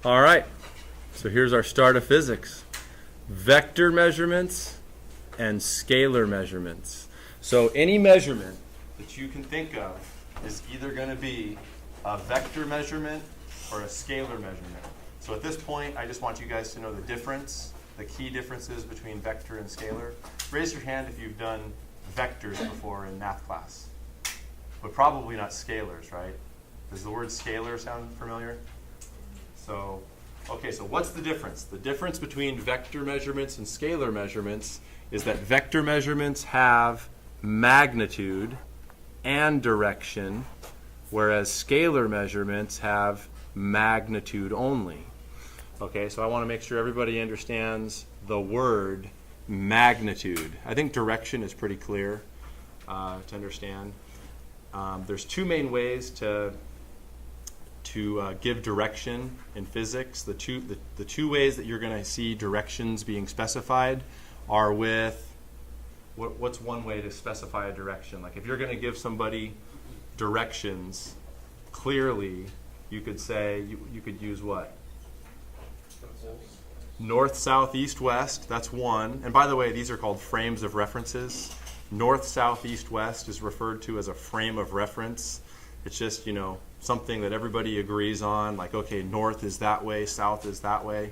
All right, so here's our start of physics. Vector measurements and scalar measurements. So any measurement that you can think of is either going to be a vector measurement or a scalar measurement. So at this point, I just want you guys to know the difference, the key differences between vector and scalar. Raise your hand if you've done vectors before in math class, but probably not scalars, right? Does the word scalar sound familiar? So, okay, so what's the difference? The difference between vector measurements and scalar measurements is that vector measurements have magnitude and direction, whereas scalar measurements have magnitude only. Okay, so I want to make sure everybody understands the word magnitude. I think direction is pretty clear to understand. There's two main ways to give direction in physics. The two ways that you're going to see directions being specified are with, what's one way to specify a direction? Like if you're going to give somebody directions clearly, you could say, you could use what? North, south, east, west, that's one. And by the way, these are called frames of references. North, south, east, west is referred to as a frame of reference. It's just, something that everybody agrees on, like, okay, north is that way, south is that way.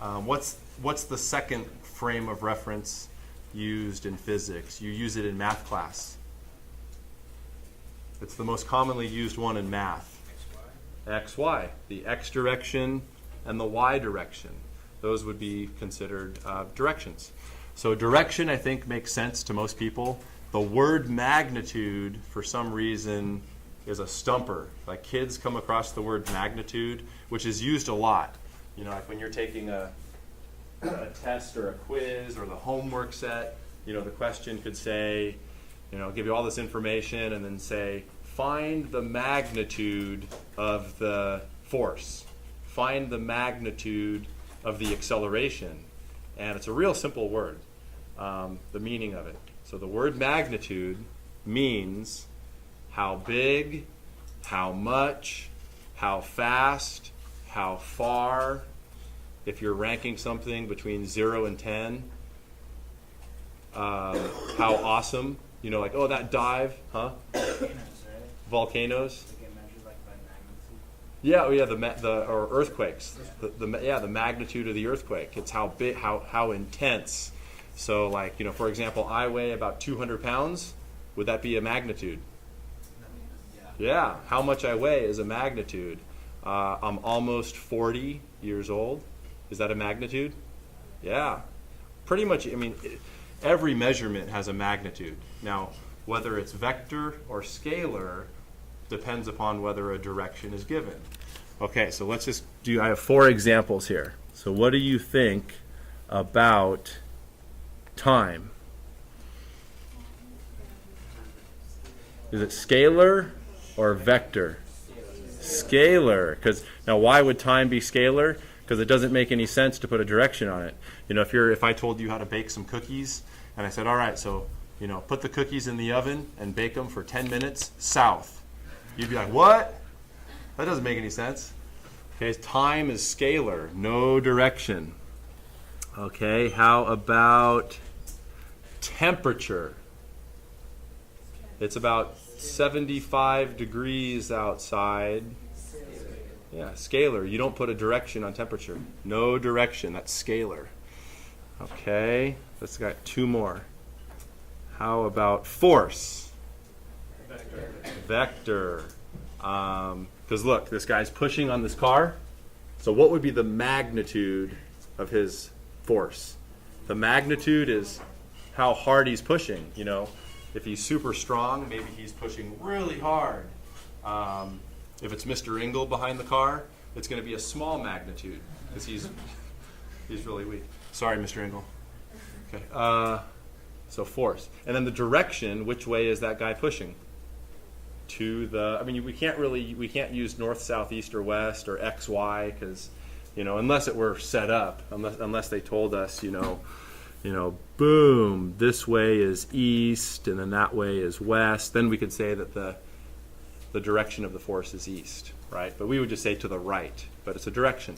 What's the second frame of reference used in physics? You use it in math class. It's the most commonly used one in math. XY, the x direction and the y direction. Those would be considered directions. So direction, I think, makes sense to most people. The word magnitude, for some reason, is a stumper. Like kids come across the word magnitude, which is used a lot. Like when you're taking a test or a quiz or the homework set, the question could say, give you all this information and then say, find the magnitude of the force. Find the magnitude of the acceleration. And it's a real simple word, the meaning of it. So the word magnitude means how big, how much, how fast, how far. If you're ranking something between 0 and 10, how awesome. Like, oh, that dive, huh? Volcanoes, right? Volcanoes. They get measured like by magnitude. Yeah, or earthquakes. The magnitude of the earthquake. It's how big, how intense. So, like, for example, I weigh about 200 pounds. Would that be a magnitude? Yeah, how much I weigh is a magnitude. I'm almost 40 years old. Is that a magnitude? Yeah, pretty much. Every measurement has a magnitude. Now, whether it's vector or scalar depends upon whether a direction is given. Okay, so let's just do, I have 4 examples here. So what do you think about time? Is it scalar or vector? Scalar. Because now, why would time be scalar? Because it doesn't make any sense to put a direction on it. If I told you how to bake some cookies, and I said, all right, so put the cookies in the oven and bake them for 10 minutes south. You'd be like, what? That doesn't make any sense. Okay, time is scalar, no direction. Okay, how about temperature? It's about 75 degrees outside. Yeah, scalar. You don't put a direction on temperature. No direction. That's scalar. Okay, let's got 2 more. How about force? Vector. Because look, this guy's pushing on this car. So what would be the magnitude of his force? The magnitude is how hard he's pushing. If he's super strong, maybe he's pushing really hard. If it's Mr. Engel behind the car, it's going to be a small magnitude because he's really weak. Sorry, Mr. Engel. Okay. So force. And then the direction, which way is that guy pushing? We can't use north, south, east, or west, or X, Y, because, unless it were set up, unless they told us, boom, this way is east, and then that way is west, then we could say that the direction of the force is east, right? But we would just say to the right, but it's a direction.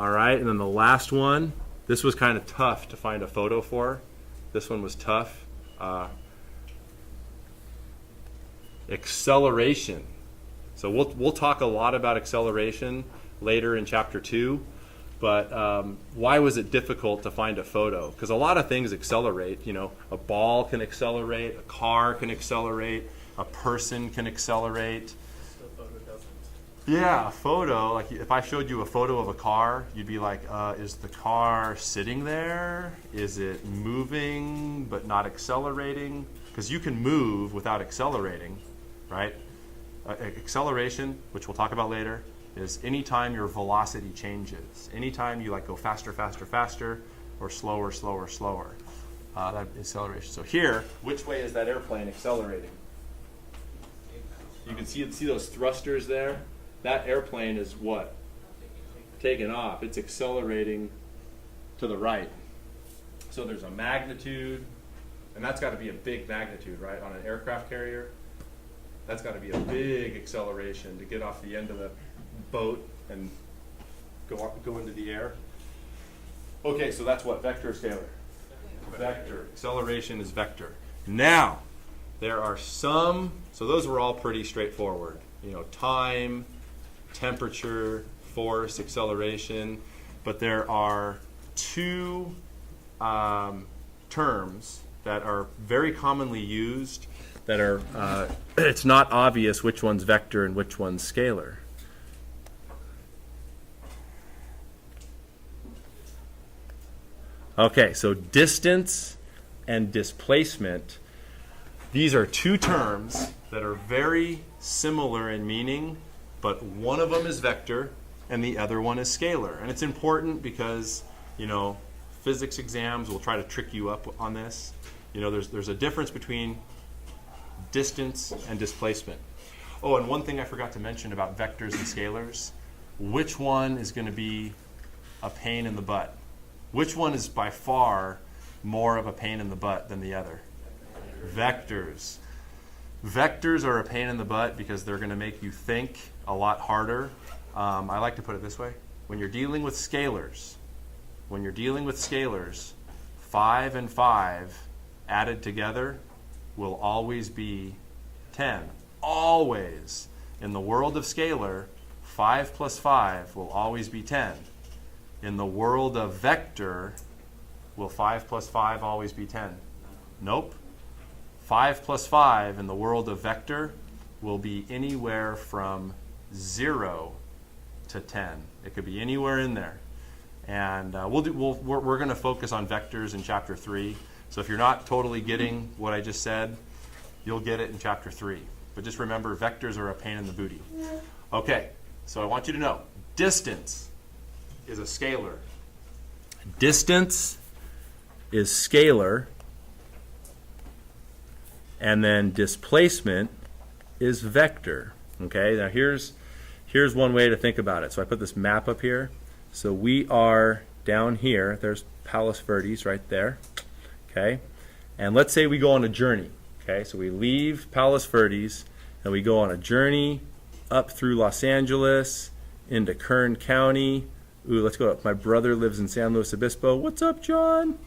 All right, and then the last one, this was kind of tough to find a photo for. This one was tough. Acceleration. So we'll talk a lot about acceleration later in chapter 2. But why was it difficult to find a photo? Because a lot of things accelerate. You know, a ball can accelerate, a car can accelerate, a person can accelerate. The photo doesn't. Yeah, a photo. Like if I showed you a photo of a car, you'd be like, is the car sitting there? Is it moving but not accelerating? Because you can move without accelerating, right? Acceleration, which we'll talk about later, is anytime your velocity changes. Anytime you like go faster, faster, faster, or slower, slower, slower. That acceleration. So here, which way is that airplane accelerating? You can see those thrusters there? That airplane is what? Taking off. It's accelerating to the right. So there's a magnitude, and that's got to be a big magnitude, right? On an aircraft carrier, that's got to be a big acceleration to get off the end of the boat and go into the air. Okay, so that's what? Vector or scalar? Vector. Acceleration is vector. Now, there are some, so those were all pretty straightforward. You know, time, temperature, force, acceleration. But there are two terms that are very commonly used that are, it's not obvious which one's vector and which one's scalar. Okay, so distance and displacement, these are two terms that are very similar in meaning, but one of them is vector and the other one is scalar. And it's important because, you know, physics exams will try to trick you up on this. You know, there's a difference between distance and displacement. Oh, and one thing I forgot to mention about vectors and scalars, which one is going to be a pain in the butt? Which one is by far more of a pain in the butt than the other? Vectors. Vectors are a pain in the butt because they're going to make you think a lot harder. I like to put it this way. When you're dealing with scalars, 5 and 5 added together will always be 10. Always. In the world of scalar, 5 plus 5 will always be 10. In the world of vector, will 5 plus 5 always be 10? Nope. 5 plus 5 in the world of vector will be anywhere from 0 to 10. It could be anywhere in there. And we're going to focus on vectors in chapter 3. So if you're not totally getting what I just said, you'll get it in chapter 3. But just remember, vectors are a pain in the booty. Okay, so I want you to know, distance is a scalar. Distance is scalar, and then displacement is vector. Okay, now here's one way to think about it. So I put this map up here. So we are down here. There's Palos Verdes right there. Okay, and let's say we go on a journey. Okay, so we leave Palos Verdes and we go on a journey up through Los Angeles into Kern County. Ooh, let's go up. My brother lives in San Luis Obispo. What's up, John?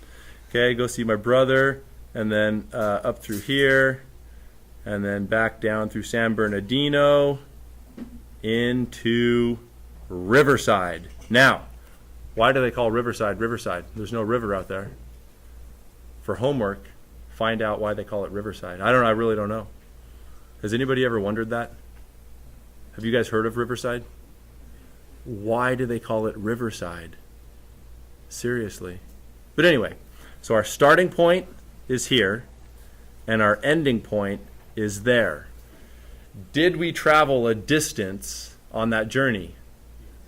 Okay, go see my brother, and then up through here, and then back down through San Bernardino into Riverside. Now, why do they call Riverside Riverside? There's no river out there. For homework, find out why they call it Riverside. I really don't know. Has anybody ever wondered that? Have you guys heard of Riverside? Why do they call it Riverside? Seriously. But anyway, so our starting point is here, and our ending point is there. Did we travel a distance on that journey?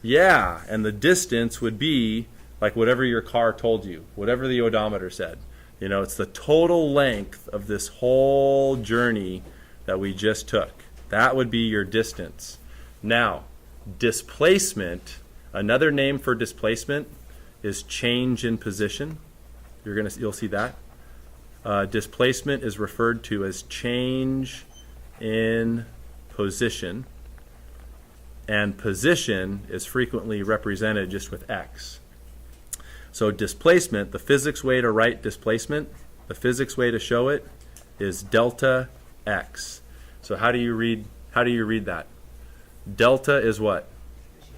Yeah, and the distance would be like whatever your car told you, whatever the odometer said. You know, it's the total length of this whole journey that we just took. That would be your distance. Now, displacement, another name for displacement is change in position. You'll see that. Displacement is referred to as change in position. and position is frequently represented just with x. So displacement, the physics way to write displacement, the physics way to show it is delta x. So how do you read that? Delta is what?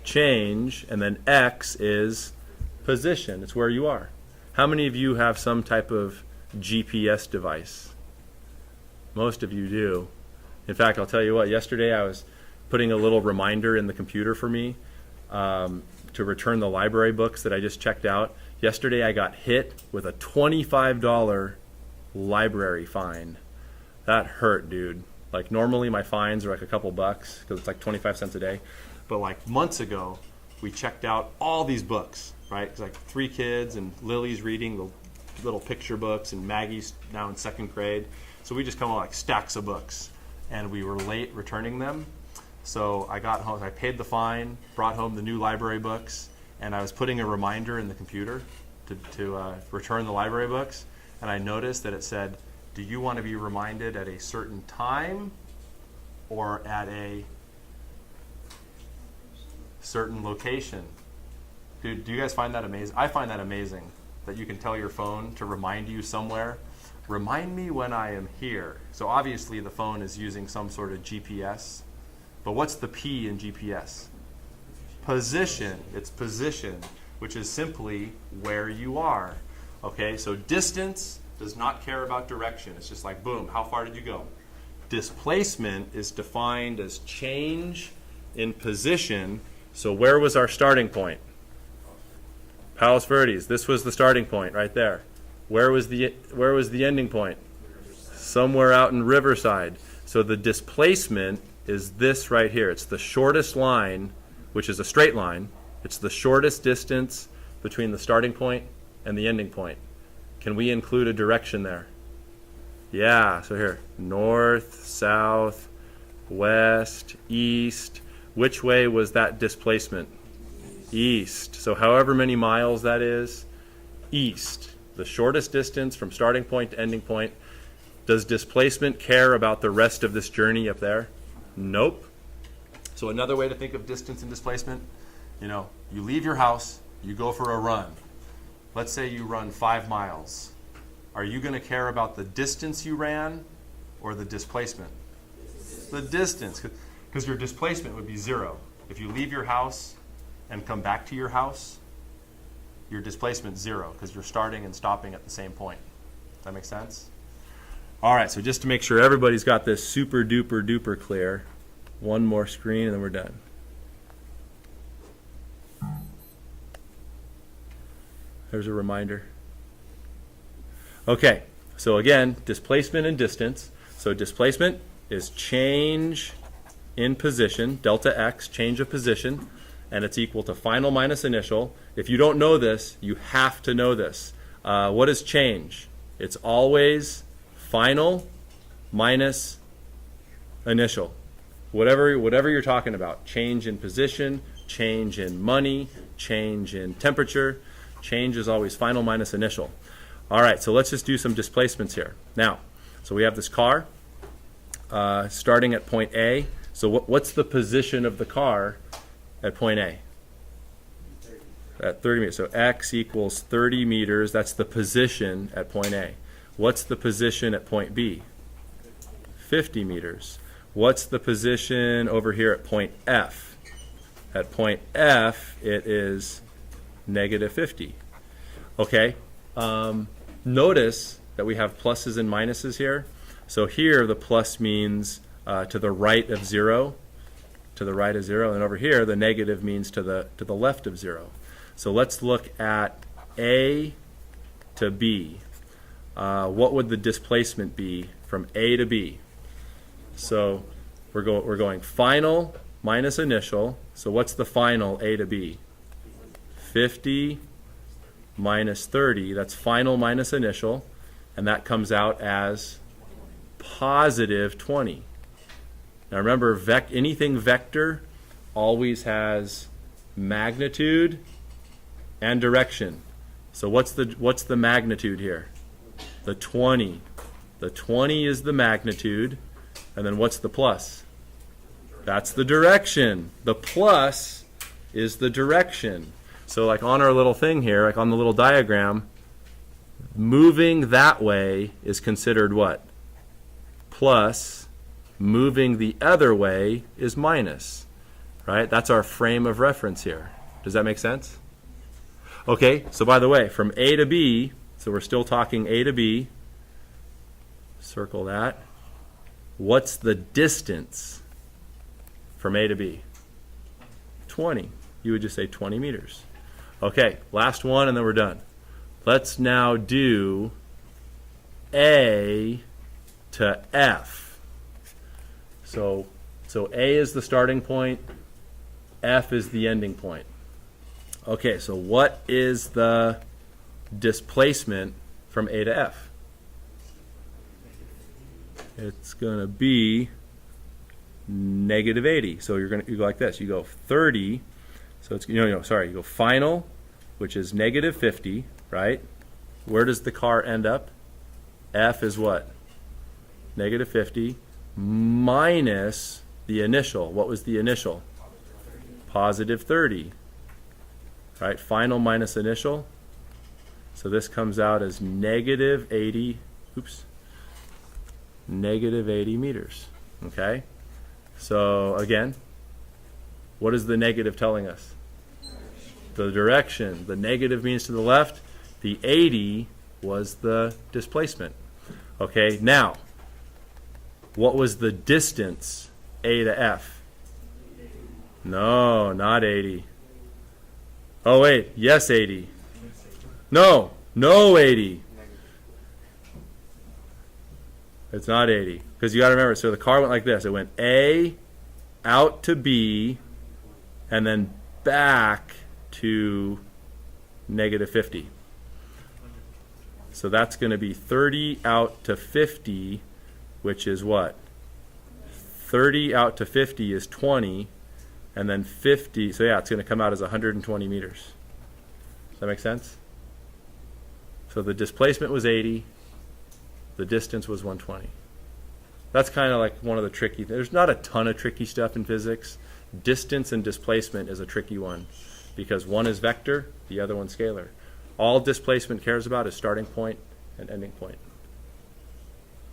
Change, and then x is position. It's where you are. How many of you have some type of GPS device? Most of you do. In fact, I'll tell you what, yesterday I was putting a little reminder in the computer for me to return the library books that I just checked out. Yesterday I got hit with a $25 library fine. That hurt, dude. Like normally my fines are like a couple bucks because it's like 25 cents a day. But like months ago, we checked out all these books, right? It's like 3 kids and Lily's reading the little picture books and Maggie's now in 2nd grade. So we just come on like stacks of books and we were late returning them. So I got home, I paid the fine, brought home the new library books, and I was putting a reminder in the computer to return the library books, and I noticed that it said, do you want to be reminded at a certain time or at a certain location? Dude, do you guys find that amazing? I find that amazing that you can tell your phone to remind you somewhere. Remind me when I am here. So obviously the phone is using some sort of GPS. But what's the P in GPS? Position. It's position, which is simply where you are. Okay, so distance does not care about direction. It's just like, boom, how far did you go? Displacement is defined as change in position. So where was our starting point? Palos Verdes. This was the starting point right there. Where was the ending point? Somewhere out in Riverside. So the displacement is this right here. It's the shortest line, which is a straight line. It's the shortest distance between the starting point and the ending point. Can we include a direction there? Yeah, so here, north, south, west, east. Which way was that displacement? East. So however many miles that is, east. The shortest distance from starting point to ending point. Does displacement care about the rest of this journey up there? Nope. So another way to think of distance and displacement, you leave your house, you go for a run. Let's say you run 5 miles. Are you going to care about the distance you ran or the displacement? The distance, because your displacement would be 0. If you leave your house and come back to your house, your displacement's 0 because you're starting and stopping at the same point. Does that make sense? All right, so just to make sure everybody's got this super duper duper clear, one more screen and then we're done. There's a reminder. Okay, so again, displacement and distance. So displacement is change in position, delta x, change of position, and it's equal to final minus initial. If you don't know this, you have to know this. What is change? It's always final minus initial. Whatever you're talking about, change in position, change in money, change in temperature, change is always final minus initial. All right, so let's just do some displacements here. Now, so we have this car starting at point A. So what's the position of the car at point A? 30. At 30 meters. So x equals 30 meters. That's the position at point A. What's the position at point B? 50 meters. What's the position over here at point F? At point F, it is negative 50. Okay. Notice that we have pluses and minuses here. So here the plus means to the right of 0, to the right of 0, and over here the negative means to the left of 0. So let's look at A to B. What would the displacement be from A to B? So we're going final minus initial. So what's the final A to B? 50 minus 30. That's final minus initial, and that comes out as positive 20. Now remember, anything vector always has magnitude and direction. So what's the magnitude here? The 20. The 20 is the magnitude, and then what's the plus? That's the direction. The plus is the direction. So like on our little thing here, like on the little diagram, moving that way is considered what? Plus. Moving the other way is minus. Right? That's our frame of reference here. Does that make sense? Okay, so by the way, from A to B, so we're still talking A to B. Circle that. What's the distance from A to B? 20. You would just say 20 meters. Okay, last one and then we're done. Let's now do A to F. So A is the starting point, F is the ending point. Okay, so what is the displacement from A to F? It's going to be negative 80. So you go like this. You go 30. So it's you go final, which is negative 50, right? Where does the car end up? F is what? Negative 50 minus the initial. What was the initial? Positive 30. Right? Final minus initial. So this comes out as negative 80. Oops. Negative 80 meters. Okay? So again, what is the negative telling us? The direction. The negative means to the left. The 80 was the displacement. Okay, now, what was the distance A to F? No, not 80. Oh, wait, yes, 80. No, 80. It's not 80. Because you got to remember, so the car went like this. It went A, out to B, and then back to negative 50. So that's going to be 30 out to 50, which is what? 30 out to 50 is 20, and then 50, so yeah, it's going to come out as 120 meters. Does that make sense? So the displacement was 80, the distance was 120. That's kind of like one of the tricky, there's not a ton of tricky stuff in physics. Distance and displacement is a tricky one because one is vector, the other one's scalar. All displacement cares about is starting point and ending point.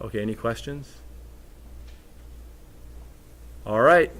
Okay, any questions? All right.